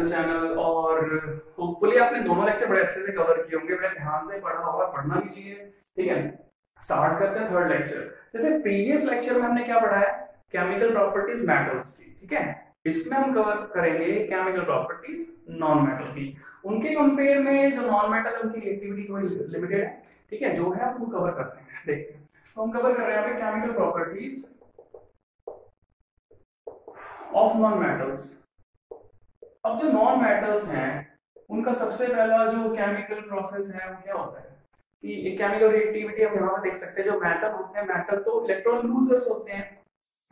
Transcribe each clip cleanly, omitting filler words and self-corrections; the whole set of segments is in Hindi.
To the channel. और होपफुली आपने दोनों लेक्चर बड़े अच्छे से कवर किए होंगे, बड़े ध्यान से पढ़ा होगा, पढ़ना भी चाहिए। ठीक है, स्टार्ट करते हैं थर्ड लेक्चर। जैसे प्रीवियस लेक्चर में हमने क्या पढ़ा है, केमिकल प्रॉपर्टीज मेटल्स की। ठीक है, इसमें हम कवर करेंगे केमिकल प्रॉपर्टीज नॉन मेटल की। उनके कंपेयर में जो नॉन मेटल है उनकी रिएक्टिविटी थोड़ी लिमिटेड है। ठीक है, जो है हम कवर करते हैं। देखते हैं, तो हम कवर कर रहे हैं यहाँ पे chemical properties of non metals. अब जो नॉन मेटल्स हैं उनका सबसे पहला जो केमिकल प्रोसेस है वो क्या होता है कि एक केमिकल रिएक्टिविटी हम यहाँ पर देख सकते हैं। जो मेटल होते हैं, मेटल तो इलेक्ट्रॉन लूजर्स होते हैं,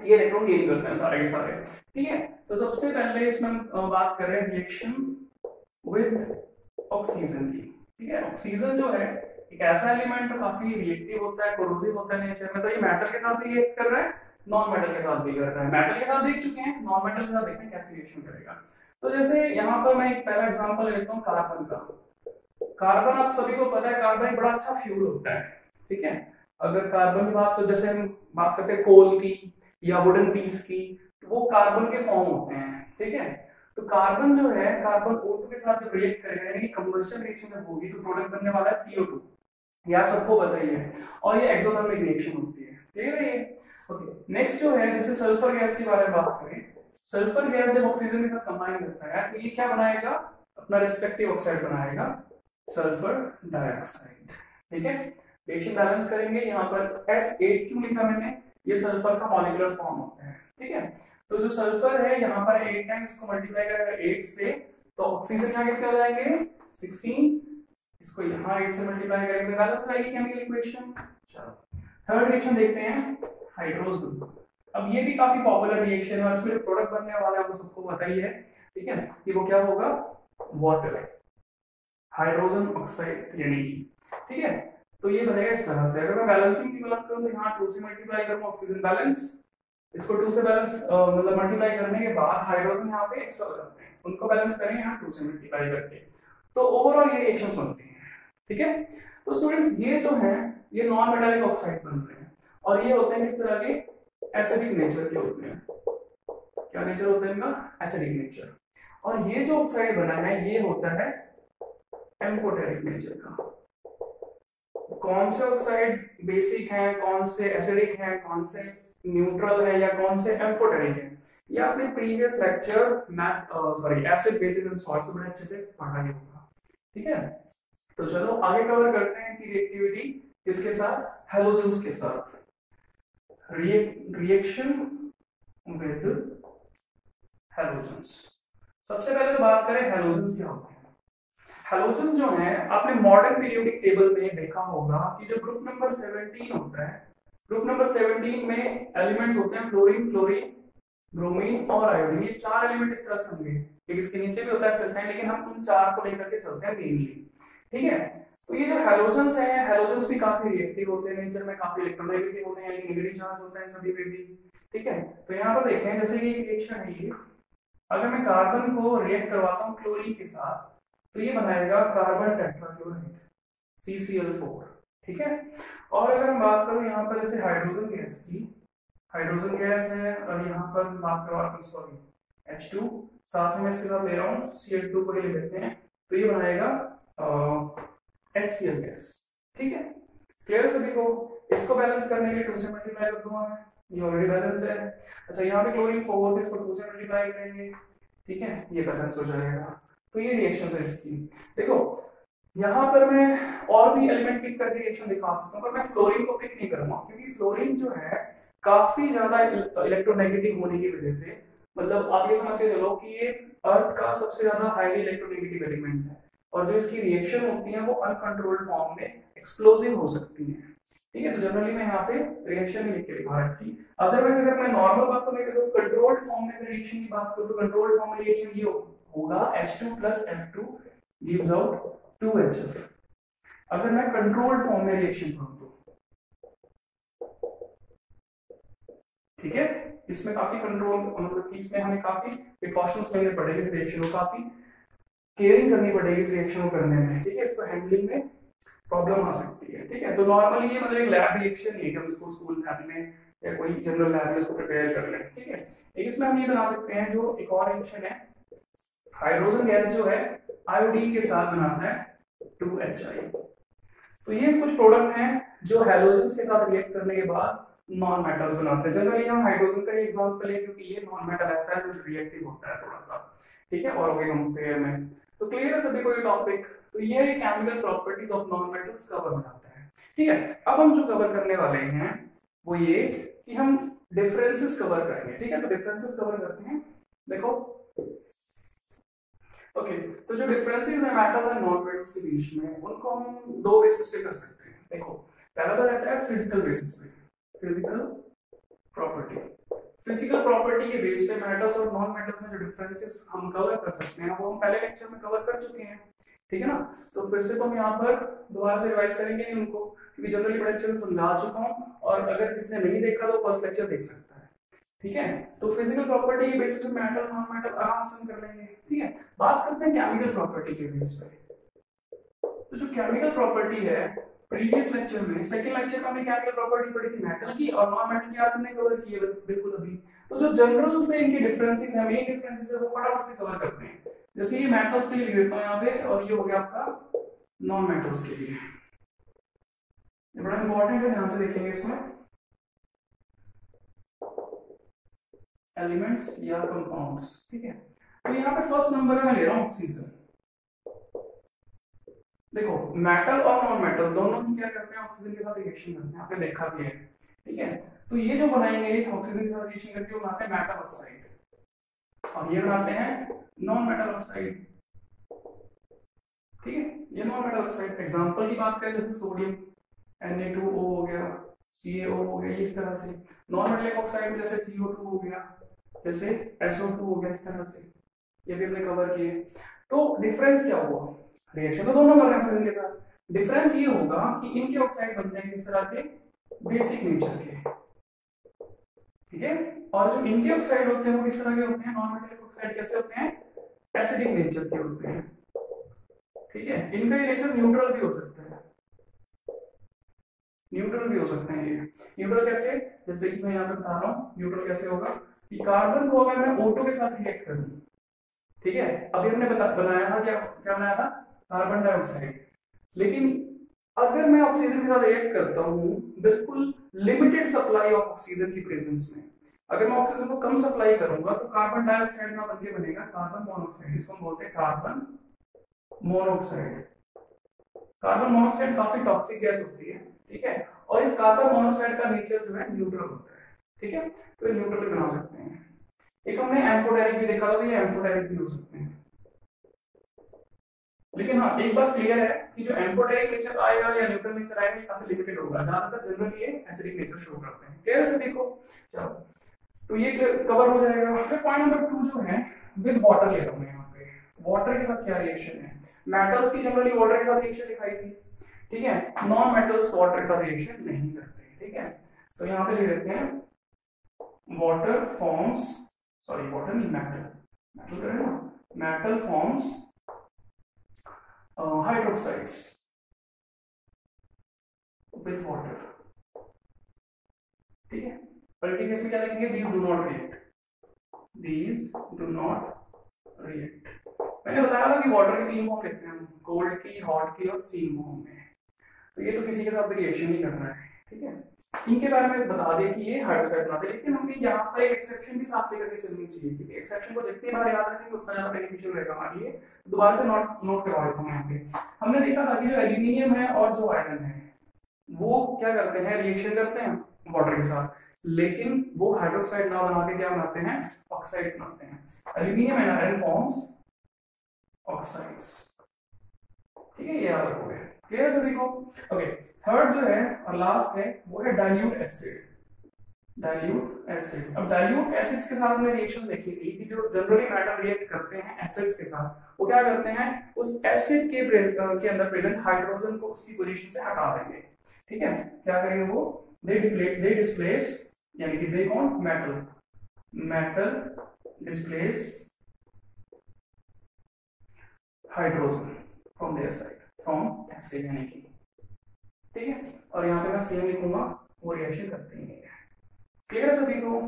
ये इलेक्ट्रॉन गेन करते हैं सारे के सारे। ठीक है, तो सबसे पहले इसमें हम बात कर रहे हैं रिएक्शन विद ऑक्सीजन की। ठीक है, ऑक्सीजन जो है एक ऐसा एलिमेंट तो काफी रिएक्टिव होता है, कोरोसिव होता है नेचर में। तो ये मेटल के साथ भी रिएक्ट कर रहा है, नॉन मेटल के साथ भी कर रहा है। मेटल के साथ देख चुके हैं, नॉन मेटल के साथ देखते हैं कैसे रिएक्शन करेगा। तो जैसे यहाँ पर मैं एक पहला एग्जांपल लेता हूँ कार्बन का। कार्बन आप सभी को पता है, कार्बन बड़ा अच्छा फ्यूल होता है। ठीक है, अगर कार्बन की बात, तो जैसे हम बात करते हैं कोल की या वुडन पीस की, तो वो कार्बन के फॉर्म होते हैं। ठीक है, तो कार्बन जो है, कार्बन O2 के साथ जब रिएक्ट करेगा, यानी कंबस्शन रिएक्शन जब होगी तो प्रोडक्ट बनने वाला है CO2। ये आप सबको पता ही है, और ये एक्सोथर्मिक रिएक्शन होती है। ठीक है ये। ओके, नेक्स्ट जो है, जैसे सल्फर गैस के बारे में बात करें, सल्फर गैस जब ऑक्सीजन के साथ कंबाइन करता है तो ये क्या बनाएगा, अपना रिस्पेक्टिव ऑक्साइड बनाएगा, सल्फर डाइऑक्साइड। ठीक है, रिएक्शन बैलेंस करेंगे। यहाँ पर S8 क्यों लिखा मैंने, ये सल्फर का मॉलिक्यूलर फॉर्म होता है। ठीक है, तो जो सल्फर है यहाँ पर 8 टाइम्स इसको मल्टीप्लाई करेगा 8 से, तो ऑक्सीजन यहाँ कितने हो जाएंगे 16, इसको यहाँ 8 से मल्टीप्लाई करेंगे तो बैलेंस हो जाएगी केमिकल इक्वेशन। चलो थर्ड रिएक्शन देखते हैं, हाइड्रोजन। अब ये भी काफी पॉपुलर रिएक्शन है और इसमें जो प्रोडक्ट बनने वाला है वो सबको पता ही है। ठीक है, कि वो क्या होगा, वाटर, हाइड्रोजन ऑक्साइड यानी कि। ठीक है, तो ये बनेगा इस तरह से। अगर मैं बैलेंसिंग की बात करूं तो यहाँ 2 से मल्टीप्लाई करूं ऑक्सीजन बैलेंस, इसको 2 से बैलेंस मतलब मल्टीप्लाई करने के बाद हाइड्रोजन यहाँ पे एक्स्ट्रा हो जाते हैं, उनको बैलेंस करें यहाँ 2 से मल्टीप्लाई करके, तो ओवरऑल ये रिएक्शंस बनती हैं। ठीक है, तो स्टूडेंट्स ये जो है ये नॉन मेटालिक ऑक्साइड बन रहे हैं, और ये होते हैं किस तरह के, एसिडिक नेचर के होते हैं। क्या नेचर होता है इनका, एसिडिक नेचर। और ये जो ऑक्साइड बना है ये होता है एम्फोटेरिक नेचर का। कौन से ऑक्साइड बेसिक हैं, कौन से एसिडिक हैं, कौन से न्यूट्रल है, या कौन से एम्फोटेरिक है, ये आपने previous lecture acid basis and salts बड़े अच्छे से पढ़ा ही होगा। ठीक है, तो चलो आगे कवर करते हैं कि रिएक्टिविटी किसके साथ, हैलोजेंस के साथ। Reaction with halogens. सबसे पहले तो बात करें हैलोजेंस क्या होते हैं। हैलोजेंस जो है, आपने मॉडर्न पीरियोडिक टेबल में देखा होगा कि जो ग्रुप नंबर 17 होता है, ग्रुप नंबर 17 में एलिमेंट्स होते हैं फ्लोरीन, क्लोरीन, ब्रोमीन और आयोडीन। ये 4 एलिमेंट इस तरह से होंगे, एक इसके नीचे भी होता है सिस्टाइन, लेकिन हम उन 4 को लेकर के चलते हैं मेनली। ठीक है, तो ये जो हैलोजेंस है, हैलोजेंस भी काफी रिएक्टिव होते हैं नेचर में, काफी इलेक्ट्रोनेगेटिव होते हैं, यानी नेगेटिव चार्ज होता है सभी पे भी। ठीक है, तो यहाँ पर देखें, जैसे ये रिएक्शन है ये, अगर मैं कार्बन को रिएक्ट करवाता हूँ क्लोरीन के साथ तो ये बनाएगा कार्बन टेट्राक्लोराइड CCl4। ठीक है, और अगर मैं बात करूँ यहाँ पर जैसे हाइड्रोजन गैस की, हाइड्रोजन गैस है और यहाँ पर बात करवाता हूँ सॉरी H2, साथ में इसके साथ ले रहा हूँ Cl2 को ले लेते हैं, तो ये बनाएगा HCl गैस। ठीक है, क्लियर सभी को। इसको बैलेंस करने के लिए 2 से मल्टीप्लाई कर दूंगा मैं, ये ऑलरेडी बैलेंस है। अच्छा, यहाँ पे क्लोरीन 4 इसको 2 से मल्टीप्लाई करेंगे। ठीक है, ये बैलेंस हो जाएगा। तो ये रिएक्शन है इसकी। देखो यहाँ पर मैं और भी एलिमेंट पिक करके रिएक्शन दिखा सकता हूँ, पर मैं फ्लोरीन को पिक नहीं करूंगा, क्योंकि फ्लोरीन जो है काफी ज्यादा इलेक्ट्रोनेगेटिव होने की वजह से, मतलब आप ये समझ के चलो कि ये अर्थ का सबसे ज्यादा हाईली इलेक्ट्रोनेगेटिव एलिमेंट है, और जो इसकी रिएक्शन होती है वो अनकंट्रोल्ड फॉर्म में एक्सप्लोसिव हो सकती है। ठीक है, तो जनरली मैं यहाँ पे रिएक्शन ही लिख के दिखा रहा है इसकी। अदरवाइज अगर मैं नॉर्मल बात को लेकर कंट्रोल्ड फॉर्म में रिएक्शन की बात करूँ तो कंट्रोल्ड फॉर्म में रिएक्शन ये होगा H2 + F2 gives out 2HF। अगर मैं कंट्रोल्ड फॉर्म में रिएक्शन करूँ तो, ठीक है, इसमें काफी कंट्रोल, मतलब कि इसमें हमें काफी प्रिकॉशंस लेने पड़ेंगे, इस रिएक्शन को काफी केयरिंग करनी पड़ेगी इस रिएक्शन को करने में। ठीक है, इसको हैंडलिंग में प्रॉब्लम आ सकती है। ठीक है, तो नॉर्मली ये मतलब एक लैब रिएक्शन ही है कि हम इसको स्कूल लैब में या कोई जनरल लैब में इसको प्रिपेयर कर लें। ठीक है, एक इसमें हम ये बना सकते हैं, जो एक और रिएक्शन है हाइड्रोजन गैस जो है आयोडीन के साथ बनाता है 2HI। तो ये कुछ प्रोडक्ट हैं जो हैलोजेंस के साथ रिएक्ट करने के बाद नॉन मेटल्स बनाते हैं। जनरली हम हाइड्रोजन का एग्जांपल है क्योंकि ये नॉन मेटल ऐसा है जो रिएक्टिव होता है थोड़ा सा, ठीक है, और कंपेयर में। तो क्लियर है सभी को ये टॉपिक? तो ये chemical properties of non metals cover हो जाता है, ठीक है। अब हम जो कवर करने वाले हैं वो ये कि हम डिफरेंसेस कवर करेंगे, ठीक है। तो डिफरेंसेस कवर करते हैं, देखो। ओके, तो जो डिफरेंसेस है मेटल्स एंड नॉन मेटल्स के बीच में, उनको हम दो बेसिस पे कर सकते हैं। देखो, पहला तो रहता है फिजिकल बेसिस पे, फिजिकल प्रॉपर्टी। फिजिकल प्रॉपर्टी के बेस पे मेटल्स और नॉन मेटल्स में जो डिफरेंसेस हम कवर कर सकते हैं वो हम पहले लेक्चर में कवर कर चुके हैं, ठीक है ना। तो फिर से तो हम यहाँ पर दोबारा से रिवाइज करेंगे नहीं उनको, क्योंकि जनरली बड़े अच्छे से समझा चुका हूँ, और अगर किसी ने नहीं देखा तो फर्स्ट लेक्चर देख सकता है, ठीक है। तो फिजिकल प्रॉपर्टी के बेसिस पे मेटल नॉन मेटल आराम से कर लेंगे, ठीक है। बात करते हैं केमिकल प्रॉपर्टी के बेस पे। तो जो केमिकल प्रॉपर्टी है, प्रीवियस लेक्चर में, सेकंड लेक्चर में हमने केमिकल प्रॉपर्टी पढ़ी थी मेटल की, और नॉन मेटल की आज हमने कवर की है बिल्कुल अभी। तो जो जनरल से इनके डिफरेंसेस है, मेन डिफरेंसेस है, वो फटाफट से कवर करते हैं। जैसे ये मेटल्स के लिए लिख देता हूं यहाँ पे, और ये हो गया आपका नॉन मेटल्स के लिए। ये बड़ा इंपॉर्टेंट है, ध्यान से देखेंगे इसमें। एलिमेंट्स या कंपाउंड्स, ठीक है। तो यहाँ पे फर्स्ट नंबर में मैं ले रहा हूँ ऑक्सीजन। देखो, मेटल और नॉन मेटल दोनों ही क्या करते हैं, ऑक्सीजन के साथ रिएक्शन करते हैं, आपने देखा भी है, ठीक है। तो ये जो बनाएंगे ऑक्सीजन के साथ रिएक्शन करके वो बनाते हैं मेटल ऑक्साइड, और ये बनाते हैं नॉन मेटल ऑक्साइड, ठीक है। ये नॉन मेटल ऑक्साइड एग्जांपल की बात करें, जैसे सोडियम Na2O हो गया, CaO हो गया, इस तरह से। नॉन मेटल ऑक्साइड में जैसे CO2 हो गया, जैसे SO2 हो गया, इस तरह से। ये भी हमने कवर किए। तो डिफरेंस क्या हुआ, रिएक्शन तो दोनों कर रहे हैं ऑक्सीजन के साथ, डिफरेंस ये होगा कि इनके ऑक्साइड बनते हैं किस तरह के, बेसिक नेचर के, ठीक है। और जो इनके ऑक्साइड होते हैं वो किस तरह के होते हैं, नॉन मेटल ऑक्साइड कैसे होते हैं, एसिडिक नेचर के होते हैं, ठीक है। इनका ये नेचर न्यूट्रल भी हो सकता है, न्यूट्रल भी हो सकते हैं। ये न्यूट्रल कैसे, जैसे कि मैं यहाँ पे बता रहा हूँ न्यूट्रल कैसे होगा, कि कार्बन को अगर मैं O2 के साथ रिएक्ट करूं, ठीक है, अभी हमने बनाया था, क्या क्या बनाया था, कार्बन डाइऑक्साइड। लेकिन अगर मैं ऑक्सीजन के साथ रिएक्ट करता हूँ, बिल्कुल लिमिटेड सप्लाई ऑफ ऑक्सीजन की प्रेजेंस में, अगर मैं ऑक्सीजन को कम सप्लाई करूंगा तो कार्बन डाइऑक्साइड ना बनके बनेगा कार्बन मोनोऑक्साइड, इसको हम बोलते हैं कार्बन मोनोऑक्साइड। कार्बन मोनोऑक्साइड काफी टॉक्सिक गैस होती है, ठीक है, और इस कार्बन मोनोऑक्साइड का नेचर जो है न्यूट्रल होता है, ठीक है। तो ये न्यूट्रल भी बना सकते हैं। एक हमने एम्फोटेरिक भी देखा था, तो ये एम्फोटेरिक भी हो सकते हैं। लेकिन हाँ, एक बात क्लियर है कि जो एम्फोटेरिक नेचर आएगा या न्यूट्रल नेचर आएगा, ये काफी लिमिटेड होगा, ज्यादातर जनरली ये एसिडिक नेचर शो करते हैं। क्लियर है सभी को? चलो, तो ये कवर हो जाएगा। फिर पॉइंट नंबर 2 जो है, विद वाटर ले रहा हूं मैं यहाँ पे। वाटर के साथ क्या रिएक्शन है, मेटल्स की जनरली वाटर के साथ रिएक्शन दिखाई थी, ठीक है। नॉन मेटल्स वाटर के साथ रिएक्शन नहीं करते, ठीक है। तो यहाँ पे लिख देते हैं वाटर फॉर्म्स, सॉरी वाटर नहीं, मेटल करें ना, metal forms hydroxides with water, ठीक है। अल्टीमेटली में क्या लिखेंगे, these do not react, these do not react। मैंने बताया था कि वाटर के 3 फॉर्म लिखते हैं, कोल्ड की, हॉट की और स्टीम फॉर्म में। तो ये तो किसी के साथ भी रिएक्शन नहीं करना है, ठीक है। इनके बारे में बता दें कि ये हाइड्रोक्साइड बनाते हैं, लेकिन हमें यहाँ पर एक एक्सेप्शन भी साथ लेकर के चलनी चाहिए, क्योंकि एक्सेप्शन को जितनी बार याद रखेंगे उतना ज्यादा बेनिफिशियल रहेगा हमारे लिए। दोबारा से नोट करवा देता हूँ यहाँ पे। हमने देखा था कि जो एल्यूमिनियम है और जो आयरन है वो क्या करते हैं, रिएक्शन करते हैं वाटर के साथ, लेकिन वो हाइड्रोक्साइड ना बना के क्या बनाते हैं, ऑक्साइड बनाते हैं। Aluminium and iron forms oxides, ठीक है, ये याद रखोगे। क्लियर सभी को? ओके, थर्ड जो है और लास्ट है वो है डाइल्यूट एसिड, डाइल्यूट एसिड्स। अब डाइल्यूट एसिड्स के साथ हमने रिएक्शन देखी थी कि जो जनरली मेटल रिएक्ट करते हैं एसिड्स के साथ, वो क्या करते हैं, उस एसिड के अंदर प्रेजेंट हाइड्रोजन को उसकी पोजीशन से हटा देंगे, ठीक है। क्या करेंगे वो, दे डिस्प्लेस, यानी कि दे कौन, metal displace hydrogen from their side, from acid, यानी कि, ठीक है। और यहाँ पे मैं सेम लिखूंगा, वो रिएक्शन करते हैं। क्लियर है सभी को?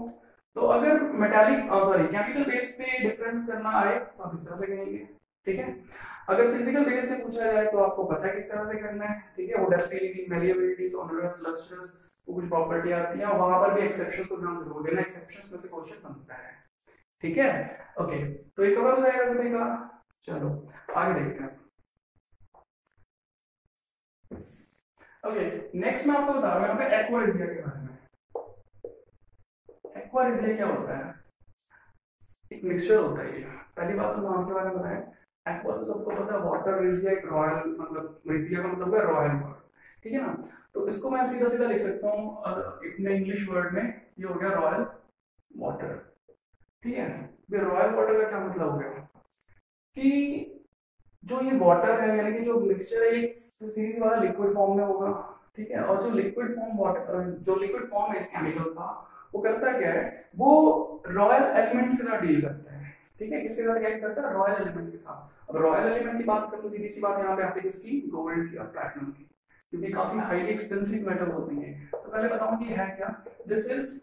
तो अगर मेटालिक सॉरी केमिकल बेस पे डिफरेंस करना आए तो आप इस तरह से करेंगे, ठीक है। अगर फिजिकल बेस पे पूछा जाए तो आपको पता है किस तरह से करना है, ठीक है। वो डक्टिलिटी, मैलिएबिलिटी, सोनरस, लस्ट्रस, कुछ प्रॉपर्टी आती है, वहां पर भी एक्सेप्शंस को ध्यान जरूर देना, एक्सेप्शंस में से क्वेश्चन बनता है, ठीक है। ओके, तो ये कवर हो जाएगा सभी का। चलो आगे देखते हैं। ओके, नेक्स्ट मैं आपको बता रहा हूँ यहाँ पे एक्वारिजिया के बारे में। एक्वारिजिया क्या होता है? एक मिक्सचर होता है ये। पहली बात तो नाम के बारे में बताएं। एक्वा तो सबको पता है, वाटर रिजिया एक रॉयल, मतलब रिजिया का मतलब है रॉयल वर्ड, ठीक है ना। तो इसको मैं सीधा सीधा लिख सकता हूँ अपने इंग्लिश वर्ड में, ये हो गया रॉयल वाटर, ठीक है। ये रॉयल वाटर का क्या मतलब हो गया कि जो ये वाटर है यानी कि जो मिक्सचर है ये सीधी सी बात लिक्विड फॉर्म में होगा, ठीक है। और जो लिक्विड फॉर्म वाटर, जो लिक्विड फॉर्म है इस केमिकल का, वो करता क्या है, वो रॉयल एलिमेंट्स के साथ डील करता है, ठीक है। किसके साथ क्या करता है? रॉयल एलिमेंट के साथ। अब रॉयल एलिमेंट की बात करूं, सीधी सी बात यहाँ पे आती है किसकी? गोल्ड की और प्लैटिनम की, क्योंकि काफी हाईली एक्सपेंसिव मेटल होती है। तो पहले बताऊं कि है क्या। This is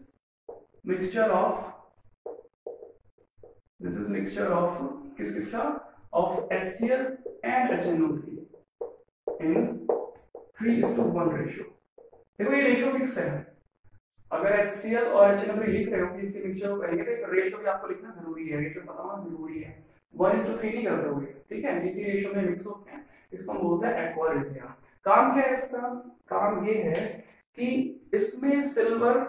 mixture of, this is mixture of किस किसका? Of HCl and HNO3 in 3:1 ratio. देखो ये रेशियो फिक्स है, अगर HCl और HNO3 लिख रहे हो कि इसके मिक्सचर को करेंगे तो एक रेशियो भी आपको लिखना जरूरी है, रेशियो पता होना जरूरी है। 1:3 नहीं करते हुए, ठीक है, इसी रेशियो में मिक्स होते हैं। इसको हम बोलते हैं एक्वारिजिया। काम क्या है इसका? काम ये है कि इसमें सिल्वर,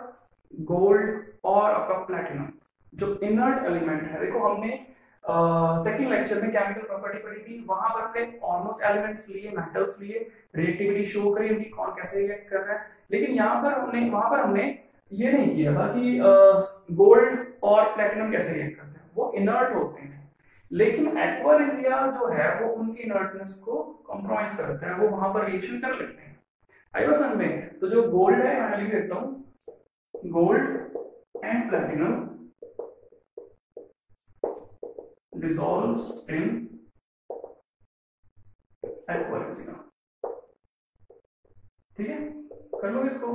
गोल्ड और आपका प्लैटिनम जो इनर्ट एलिमेंट है, देखो हमने सेकंड लेक्चर में केमिकल प्रॉपर्टी पढ़ी थी, वहां पर हमने ऑलमोस्ट एलिमेंट्स लिए, मेटल्स लिए, रिएक्टिविटी शो करी उनकी, कौन कैसे रिएक्ट कर रहा है। लेकिन यहाँ पर हमने, वहां पर हमने ये नहीं किया था कि गोल्ड और प्लैटिनम कैसे रिएक्ट करते हैं, वो इनर्ट होते हैं। लेकिन एक्वारिजिया जो है वो उनकी इनर्टनेस को कॉम्प्रोमाइज करता है, वो वहां पर रिएक्शन कर लेते हैं। आई बात समझ में? तो जो गोल्ड है मैं लिख देता हूँ, gold and platinum dissolves in aquaresia, ठीक है, कर लो इसको।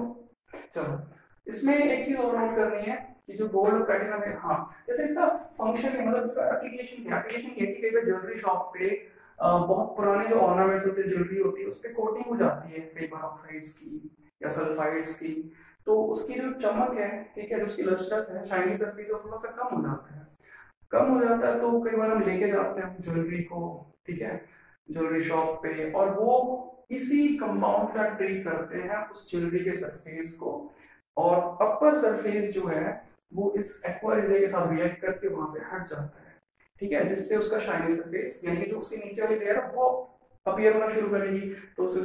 चलो इसमें एक चीज और नोट करनी है कि जो गोल्ड और प्लैटिनम है, हाँ जैसे इसका फंक्शन है, मतलब इसका एप्लीकेशन क्या, एप्लीकेशन ये कि कई बार ज्वेलरी शॉप पे बहुत पुराने जो ऑर्नामेंट्स होते हैं, ज्वेलरी होती है, उस पर कोटिंग हो जाती है फेबर ऑक्साइड्स की या सल्फाइड्स की, तो उसकी जो चमक है, ठीक है, जो उसकी लस्ट्रस है, शाइनी सरफेस है, थोड़ा सा कम हो जाता है। कम हो जाता है तो कई बार हम लेके जाते हैं ज्वेलरी को, ठीक है, ज्वेलरी शॉप पे, और वो इसी कंपाउंड का ट्रीट करते हैं उस ज्वेलरी के सरफेस को, और अपर सरफेस जो है वो इस एक्वारिजिया के साथ रिएक्ट करके वहां से हट जाता है, ठीक है, जिससे उसका शाइनी सरफेस यानी कि जो उसकी नीचे वाली लेयर है वो अपीयर होना शुरू करेगी, तो उससे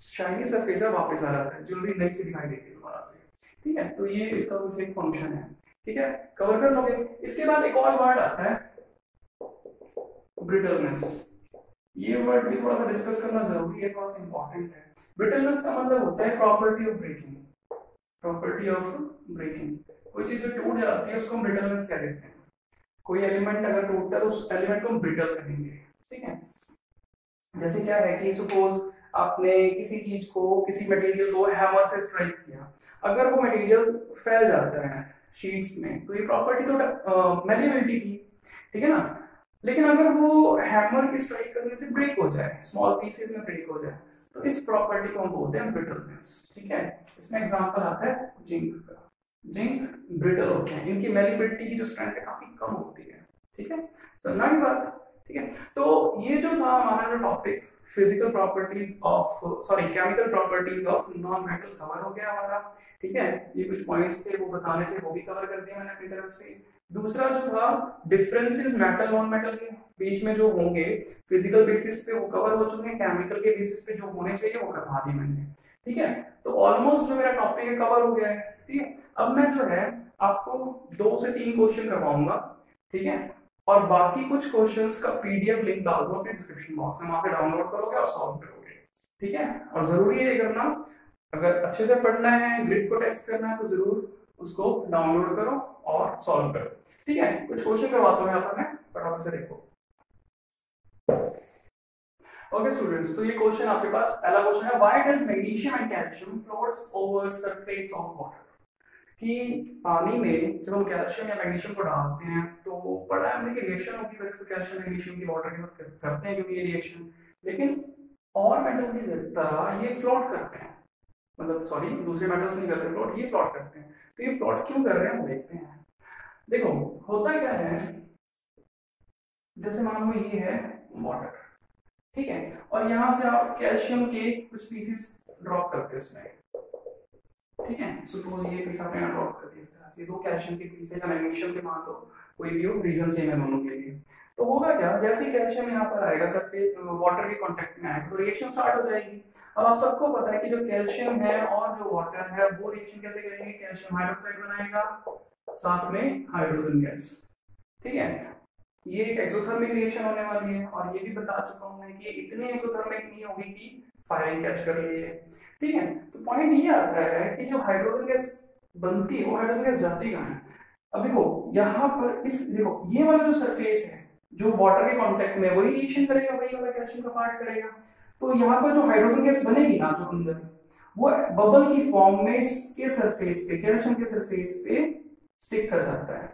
शाइनी सरफेस है वापस आ जाता है, ज्वेलरी नई से दिखाई देती है दोबारा से, ठीक है। तो ये इसका कुछ एक फंक्शन है, ठीक है, कवर कर लोगे। इसके बाद एक और वर्ड आता है ब्रिटलनेस। ये वर्ड भी थोड़ा सा डिस्कस करना जरूरी है, थोड़ा सा इंपॉर्टेंट है। ब्रिटलनेस का मतलब होता है property of breaking, property of breaking. कोई चीज जो टूट जाती है उसको हम ब्रिटलनेस कह देते हैं। कोई एलिमेंट अगर टूटता है तो उस एलिमेंट को हम ब्रिटल कहेंगे, ठीक है। जैसे क्या है कि सपोज आपने किसी चीज को, किसी मटेरियल को हैमर से स्ट्राइक किया, अगर वो मटेरियल फैल जाता है शीट्स में, तो ये प्रॉपर्टी तो मैलिएबिलिटी थी, ठीक है ना। लेकिन अगर वो हैमर की स्ट्राइक करने से ब्रेक हो जाए, स्मॉल पीसेस में ब्रेक हो जाए, तो इस प्रॉपर्टी को हम बोलते हैं ब्रिटलनेस, ठीक है। इसमें एग्जांपल आता है जिंक का। जिंक ब्रिटल होते हैं, इनकी मैलिएबिलिटी की जो स्ट्रेंथ है काफी कम होती है, ठीक है, समझना की बात, ठीक है। तो ये जो था हमारा जो topic, physical properties of, sorry chemical properties of non metal, cover हो गया हमारा, ठीक है। ये कुछ पॉइंट्स थे वो बताने थे, वो भी कवर कर दिया मैंने अपनी तरफ से। दूसरा जो था डिफरेंसेस मेटल नॉन मेटल के बीच में जो होंगे फिजिकल बेसिस पे, वो कवर हो चुके हैं। केमिकल के बेसिस पे जो होने चाहिए वो करवा दी मैंने, ठीक है। तो ऑलमोस्ट जो मेरा टॉपिक है कवर हो गया है, ठीक है। अब मैं जो है आपको 2 से 3 क्वेश्चन करवाऊंगा, ठीक है, और बाकी कुछ क्वेश्चंस का पीडीएफ लिंक डाल दूंगा अपने डिस्क्रिप्शन बॉक्स में, वहां पे डाउनलोड करोगे और सॉल्व करोगे, ठीक है। और जरूरी है ये करना, अगर अच्छे से पढ़ना है, ग्रिड को टेस्ट करना है, तो जरूर उसको डाउनलोड करो और सॉल्व करो, ठीक है। कुछ क्वेश्चन करवाता हूँ यहाँ पर मैं, फटाफट से देखो। ओके स्टूडेंट्स, तो ये क्वेश्चन आपके पास, पहला क्वेश्चन है, why does magnesium and calcium floats over surface of water. कि पानी में जब हम कैल्शियम या मैग्नीशियम को डालते हैं तो पढ़ा है हमने कि रिएक्शन होती है, वैसे तो कैल्शियम मैग्नीशियम की वाटर के साथ करते हैं क्योंकि ये रिएक्शन, लेकिन और मेटल की तरह ये फ्लोट करते हैं, मतलब सॉरी दूसरे मेटल्स नहीं करते फ्लोट, ये फ्लोट करते हैं। तो ये फ्लोट क्यों कर रहे हैं वो देखते हैं। देखो होता क्या है, जैसे मान लो ये है वाटर, ठीक है, और यहाँ से आप कैल्शियम के कुछ पीसेस ड्रॉप करते हो इसमें, ठीक है, सपोज ये पीस आपने यहाँ ड्रॉप कर दिया इस तरह से, दो कैल्शियम के पीस है या मैग्नीशियम के, मान लो कोई भी हो, रीजन सेम है दोनों के लिए। तो होगा क्या, जैसे ही कैल्शियम यहाँ पर आएगा सरफेस वाटर के कांटेक्ट में आएगा तो रिएक्शन स्टार्ट हो जाएगी। अब आप सबको पता है कि जो कैल्शियम है और जो वाटर है वो रिएक्शन कैसे करेंगे, कैल्शियम हाइड्रोक्साइड बनाएगा साथ में हाइड्रोजन गैस, ठीक है। ये एक एक्सोथर्मिक रिएक्शन होने वाली है, और ये भी बता चुका हूं मैं कि ये इतनी एक्सोथर्मिक नहीं होगी कि फायरिंग कैच कर लिए, ठीक है। तो पॉइंट ये आता है कि जो हाइड्रोजन गैस बनती है वो हाइड्रोजन गैस जाती कहाँ है। अब देखो यहाँ पर इस देखो ये वाला जो सरफेस है जो वाटर के कांटेक्ट में, वही रिएक्शन करेगा, वही वाला कैल्शियम का पार्ट करेगा। तो यहाँ पर जो हाइड्रोजन गैस बनेगी ना जो अंदर, वो बबल की फॉर्म में इसके सरफेस पे, कैल्शियम के सरफेस पे स्टिक कर जाता है,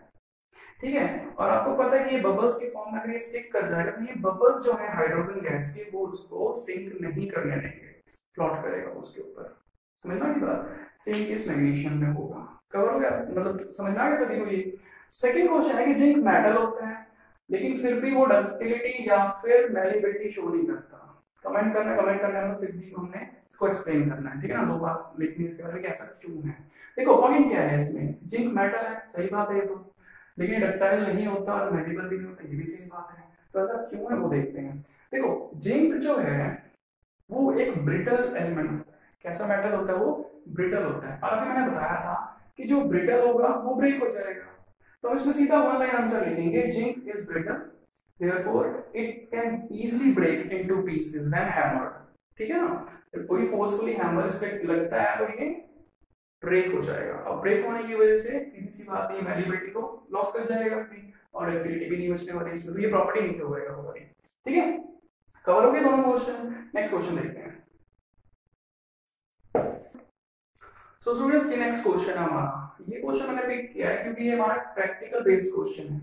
ठीक है। और आपको पता है कि ये बबल्स की फॉर्म में अगर ये स्टिक कर जाएगा तो ये बबल्स जो है हाइड्रोजन गैस के वो उसको सिंक नहीं करने देंगे, फ्लोट करेगा उसके ऊपर। समझना की बात, सेम केस मैग्नीशियम में होगा। कवर हो गया, मतलब समझना है सभी को ये। सेकंड क्वेश्चन है कि जिंक मेटल होता है लेकिन फिर भी वो डक्टिलिटी या फिर मैलिबिलिटी शो नहीं करता। कमेंट करना है, सिद्धि को हमने इसको एक्सप्लेन करना है, ठीक है ना, दो बार लिखनी इसके बारे में कि ऐसा क्यों है। देखो पॉइंट क्या है इसमें, जिंक मेटल है सही बात है, तो लेकिन डक्टाइल नहीं होता और मेडिकल भी नहीं होता, ये भी सही बात है। तो ऐसा क्यों है वो देखते हैं। देखो जिंक जो है वो एक ब्रिटल एलिमेंट होता है। कैसा मेटल होता है वो, ब्रिटल होता है। और अभी मैंने बताया था कि जो ब्रिटल होगा वो ब्रेक हो जाएगा। तो इसमें सीधा वन लाइन आंसर लिखेंगे, zinc is brittle therefore it can easily break into pieces when hammered, ठीक है ना। तो कोई फोर्सफुली हैमर इस पे लगता है तो ये ब्रेक हो जाएगा। अब ब्रेक होने की वजह से सीधी सी बात है मैलिबिलिटी तो लॉस कर जाएगा अपनी, और डक्टिलिटी भी नहीं बचने वाली इसमें, तो ये प्रॉपर्टी नहीं होगा हमारी, ठीक है। कवर हो गए दोनों क्वेश्चन। नेक्स्ट क्वेश्चन देखते हैं। सो स्टूडेंट्स ये नेक्स्ट क्वेश्चन है हमारा, ये क्वेश्चन मैंने पिक किया है क्योंकि ये हमारा प्रैक्टिकल बेस्ड क्वेश्चन है,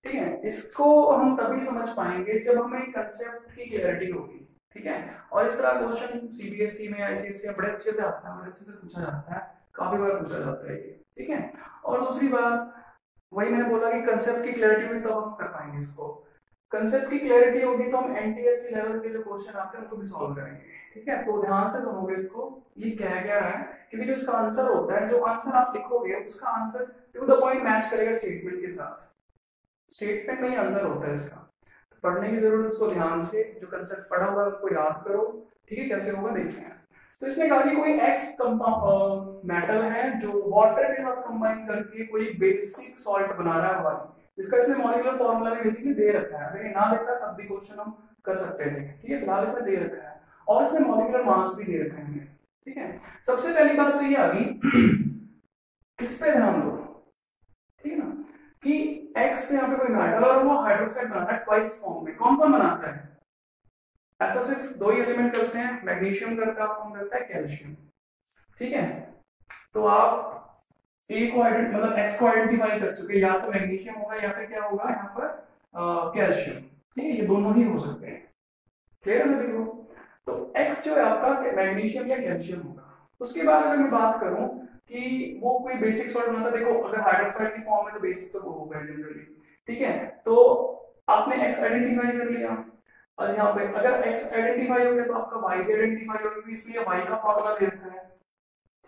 ठीक है। इसको हम तभी समझ पाएंगे जब हमें कंसेप्ट की क्लैरिटी होगी, ठीक है। और इस तरह क्वेश्चन सीबीएसई में आईसीएसई में बड़े अच्छे से आता है, बड़े अच्छे से पूछा जाता है, काफी बार पूछा जाता है ये, ठीक है। और दूसरी बात वही मैंने बोला कि कंसेप्ट की क्लैरिटी में तब हम कर पाएंगे इसको। कंसेप्ट की क्लैरिटी होगी तो हम एनटीएससी लेवल के जो क्वेश्चन आते हैं उनको भी सॉल्व करेंगे, ठीक है। तो ध्यान से सुनोगे इसको, ये क्या रहा है, क्योंकि जो इसका आंसर होता है, जो आंसर आप लिखोगे उसका answer to the point match करेगा स्टेटमेंट के साथ, स्टेटमेंट में ही आंसर होता है इसका। तो पढ़ने की जरूरत, उसको ध्यान से जो कंसेप्ट पढ़ा हुआ है उसको याद करो, ठीक है। कैसे होगा देखते हैं। तो इसमें कहा कि कोई एक्स मेटल है जो वाटर के साथ कंबाइन करके कोई बेसिक सॉल्ट बना रहा है वाली, जिसका इसमें मॉलिक्यूलर फार्मूला भी बेसिकली दे रखा है, अगर ये ना देता तब भी क्वेश्चन हम कर सकते थे, ठीक है। फिलहाल इसमें दे रखा है और इसमें मॉलिक्यूलर मास भी दे रखा है हमें, ठीक है। सबसे पहली बात तो ये आ गई इस पे ध्यान दो, ठीक है ना, कि X पे यहाँ पे कोई मेटल और वो हाइड्रोक्साइड बनाता है ट्वाइस फॉर्म में। कौन कौन बनाता है, ऐसा सिर्फ दो ही एलिमेंट करते हैं, मैग्नीशियम करता है, कौन करता है, कैल्शियम, ठीक है। तो आप ए को मतलब X को आइडेंटिफाई कर चुके, या तो मैग्नीशियम होगा या फिर क्या होगा यहाँ पर कैल्शियम, ठीक है। ये दोनों ही हो सकते हैं, क्लियर है सभी को। तो X जो है आपका मैग्नीशियम या कैल्शियम होगा। उसके बाद अगर मैं बात करूं कि वो कोई बेसिक सॉल्ट बनाता, देखो अगर हाइड्रोक्साइड की फॉर्म में तो बेसिक तो वो होगा जनरली, ठीक है। तो आपने X आइडेंटिफाई कर लिया, और यहाँ पे अगर X आइडेंटिफाई हो गया तो आपका Y भी आइडेंटिफाई हो गया, इसलिए Y का फॉर्मूला दे रखा है,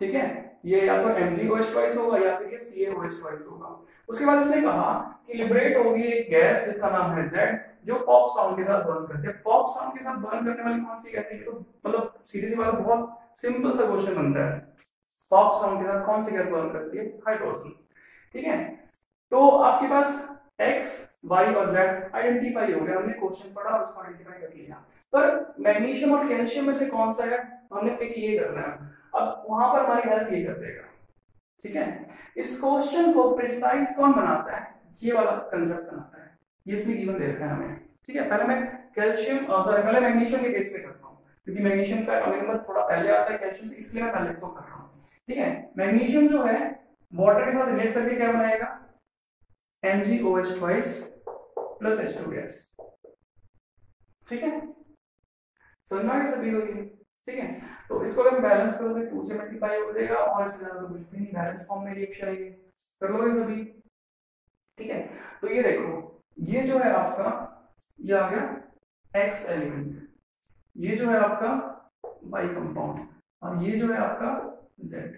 ठीक है। ये या तो MgOH होगा या फिर ये CaOH होगा। उसके बाद इसने कहा कि लिबरेट होगी एक गैस जिसका नाम है Z, जो पॉप साउंड के साथ बर्न करती है। पॉप साउंड के साथ बर्न करने वाली कौन सी कहती है, तो मतलब सीधी सी बात, बहुत सिंपल सा क्वेश्चन बनता है, पॉप साउंड के साथ कौन सी गैस बर्न करती है, हाइड्रोजन, ठीक है। तो आपके पास X, Y और Z आइडेंटिफाई हो गया, हमने क्वेश्चन पढ़ा और उसको आइडेंटिफाई कर लिया। पर मैग्नीशियम और कैल्शियम में से कौन सा है हमने पिक ये करना है। अब वहां पर हमारी हेल्प ये कर देगा, ठीक है। इस क्वेश्चन को प्रिसाइज कौन बनाता है, ये वाला कंसेप्ट बनाता है, ये इसमें गिवन दे रखा है हमें, ठीक है। पहले मैं कैल्शियम सॉरी पहले मैग्नीशियम के केस पे करता हूँ, क्योंकि मैग्नीशियम का नंबर थोड़ा पहले आता है कैल्शियम से, इसलिए मैं पहले इसको कर रहा हूँ, ठीक है। मैग्नीशियम जो है वाटर के साथ रिलेट करके क्या बनाएगा, MgOH twice plus H2 gas. ठीक है, समझ में आ गया सभी को ये? ठीक है, तो इसको अगर बैलेंस करोगे 2 से मल्टीप्लाई हो जाएगा और इससे ज्यादा तो कुछ भी नहीं, बैलेंस फॉर्म में रिएक्शन है ये, कर लोगे सभी? ठीक है, तो ये देखो, ये जो है आपका, ये आ गया X एलिमेंट, ये जो है आपका Y कंपाउंड, और ये जो है आपका Z।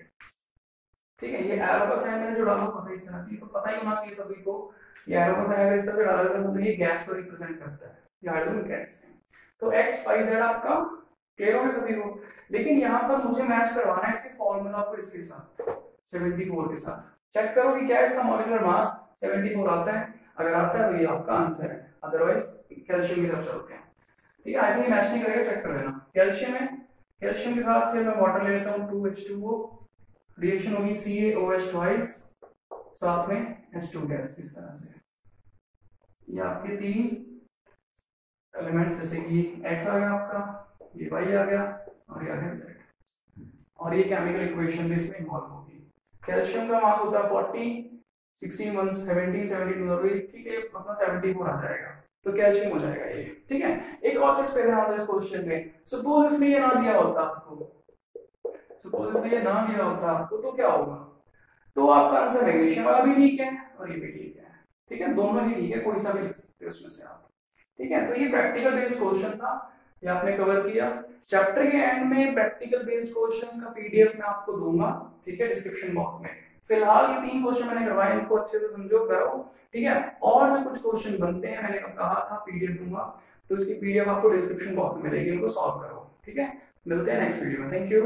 ठीक है, ये एरो का साइन मैंने जो डाला पता है इस तरह से, तो पता ही होना चाहिए सभी को, ये एरो का साइन अगर इस तरह से डाला जाता है तो ये गैस को रिप्रेजेंट करता है, ये हाइड्रोजन गैस है। तो X Y Z आपका क्लियर हो गया सभी को। लेकिन यहाँ पर मुझे मैच करवाना है इसके फॉर्मूला को इसके साथ 74 के साथ। चेक करो कि क्या इसका मॉलिक्यूलर मास 74 आता है, अगर आता है तो ये आपका आंसर है, अदरवाइज कैल्शियम की तरफ चलते हैं। ठीक है, आई थिंक मैच नहीं करेगा, चेक कर लेना। कैल्शियम है, कैल्शियम के साथ फिर मैं वाटर ले लेता हूँ 2H2O, रिएक्शन होगी CaOH ट्वाइस साथ में H2 गैस, इस तरह से। ये आपके 3 एलिमेंट्स, जैसे कि X आ गया आपका, ये Y आ गया और ये आ गया Z, और ये केमिकल इक्वेशन भी इसमें इन्वॉल्व होगी। कैल्शियम का मास होता है 40, 16 1 70, 72, ठीक है, अपना 74 आ जाएगा, तो कैल्शियम हो जाएगा ये। ठीक है, एक और चीज पे ध्यान दो इस क्वेश्चन में, सपोज इसने ये ना दिया होता आपको, सपोज इसने ये ना दिया होता आपको, तो क्या होगा, तो आपका आंसर मैग्नीशियम वाला भी ठीक है और ये भी ठीक है। ठीक है, दोनों ही ठीक है, कोई सा भी लिख सकते हो उसमें से आप। ठीक है, तो ये प्रैक्टिकल बेस्ड क्वेश्चन था, ये आपने कवर किया। चैप्टर के एंड में प्रैक्टिकल बेस्ड क्वेश्चंस का PDF मैं आपको दूंगा, ठीक है, डिस्क्रिप्शन बॉक्स में। फिलहाल ये 3 क्वेश्चन मैंने करवाए, इनको अच्छे से समझो, करो। ठीक है, और जो कुछ क्वेश्चन बनते हैं मैंने कहा था PDF दूंगा, तो इसकी PDF आपको डिस्क्रिप्शन बॉक्स में मिलेगी, उनको सॉल्व करो। ठीक है, मिलते हैं नेक्स्ट वीडियो में, थैंक यू।